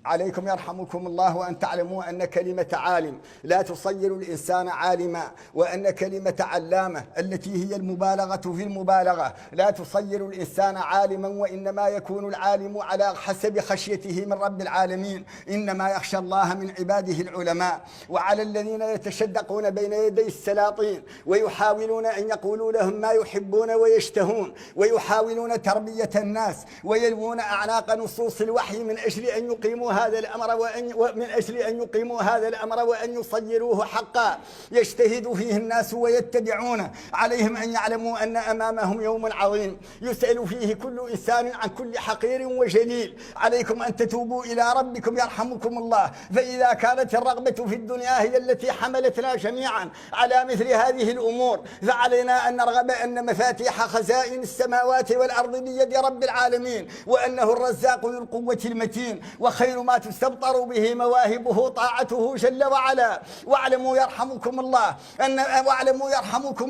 عليكم يرحمكم الله وأن تعلموا أن كلمة عالم لا تصير الإنسان عالما، وأن كلمة علامة التي هي المبالغة في المبالغة لا تصير الإنسان عالما، وإنما يكون العالم على حسب خشيته من رب العالمين. إنما يخشى الله من عباده العلماء. وعلى الذين يتشدقون بين يدي السلاطين ويحاولون أن يقولوا لهم ما يحبون ويشتهون، ويحاولون تربية الناس ويلوون أعناق نصوص الوحي من أجل أن يقيموا هذا الأمر وأن يصيروه حقا يجتهد فيه الناس ويتبعونه. عليهم أن يعلموا أن أمامهم يوم عظيم يسأل فيه كل إنسان عن كل حقير وجليل. عليكم أن تتوبوا إلى ربكم يرحمكم الله. فإذا كانت الرغبة في الدنيا هي التي حملتنا جميعا على مثل هذه الأمور، فعلينا أن نرغب أن مفاتيح خزائن السماوات والأرض بيد رب العالمين، وأنه الرزاق ذو القوة المتين، وخير ما تستبطر به مواهبه طاعته جل وعلا. واعلموا يرحمكم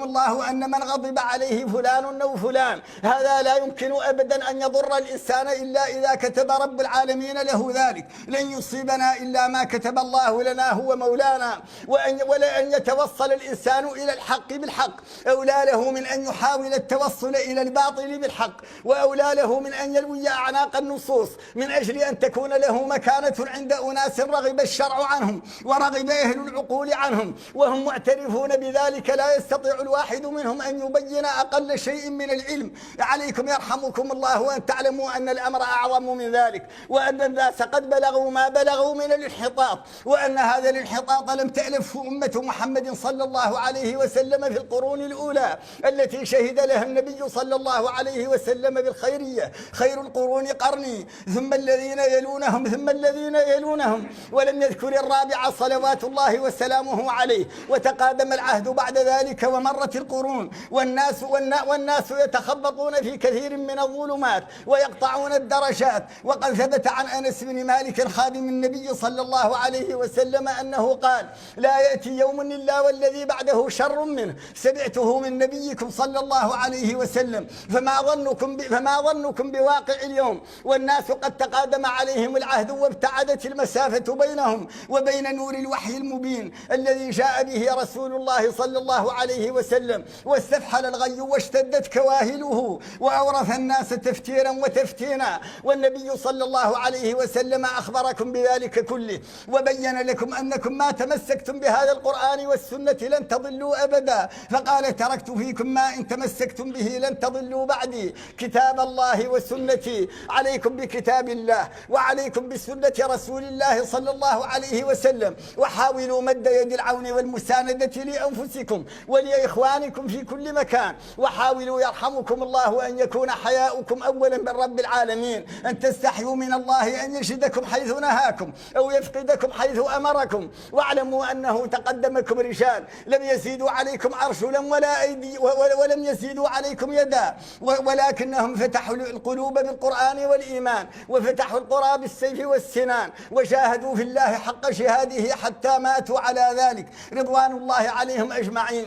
الله أن من غضب عليه فلان أو فلان هذا لا يمكن أبدا أن يضر الإنسان إلا إذا كتب رب العالمين له ذلك. لن يصيبنا إلا ما كتب الله لنا هو مولانا. ولأن يتوصل الإنسان إلى الحق بالحق أولى له من أن يحاول التوصل إلى الباطل بالحق، وأولى له من أن يلوي أعناق النصوص من أجل أن تكون له مكانة عند أناس رغب الشرع عنهم ورغب أهل العقول عنهم وهم معترفون بذلك. لا يستطيع الواحد منهم أن يبين أقل شيء من العلم. عليكم يرحمكم الله وأن تعلموا أن الأمر أعظم من ذلك، وأن الناس قد بلغوا ما بلغوا من الانحطاط، وأن هذا الانحطاط لم تألفه أمة محمد صلى الله عليه وسلم في القرون الأولى التي شهد لها النبي صلى الله عليه وسلم بالخيرية. خير القرون قرني ثم الذين يلونهم ثم الذين يلونهم، ولم يذكر الرابع صلوات الله وسلامه عليه. وتقادم العهد بعد ذلك ومرت القرون، والناس يتخبطون في كثير من الظلمات ويقطعون الدرجات. وقد ثبت عن أنس بن مالك خادم النبي صلى الله عليه وسلم أنه قال: لا يأتي يوم إلا والذي بعده شر منه. سمعته من نبيكم صلى الله عليه وسلم. فما ظنكم بواقع اليوم والناس قد تقادم عليهم العهد وابتعدت المسافة بينهم وبين نور الوحي المبين الذي جاء به رسول الله صلى الله عليه وسلم، واستفحل الغي واشتدت كواهله وأورث الناس تفتيرا وتفتينا. والنبي صلى الله عليه وسلم أخبركم بذلك كله وبين لكم أنكم ما تمسكتم بهذا القرآن والسنة لن تضلوا أبدا. فقال: تركت فيكم ما إن تمسكتم به لن تضلوا بعدي، كتاب الله وسنتي. عليكم بكتاب الله وعليكم بسنة رسول الله صلى الله عليه وسلم، وحاولوا مد يد العون والمساندة لأنفسكم ولإخوانكم في كل مكان. وحاولوا يرحمكم الله أن يكون حياؤكم أولا من رب العالمين، أن تستحيوا من الله أن يجدكم حيث نهاكم أو يفقدكم حيث أمركم. واعلموا أنه تقدمكم رجال لم يزيدوا عليكم أرجلا ولا أيدي ولم يزيدوا عليكم يدا، ولكنهم فتحوا القلوب بالقرآن والإيمان، وفتحوا القرى بالسيف والسنان، وجاهدوا في الله حق جهاده حتى ماتوا على ذلك، رضوان الله عليهم أجمعين.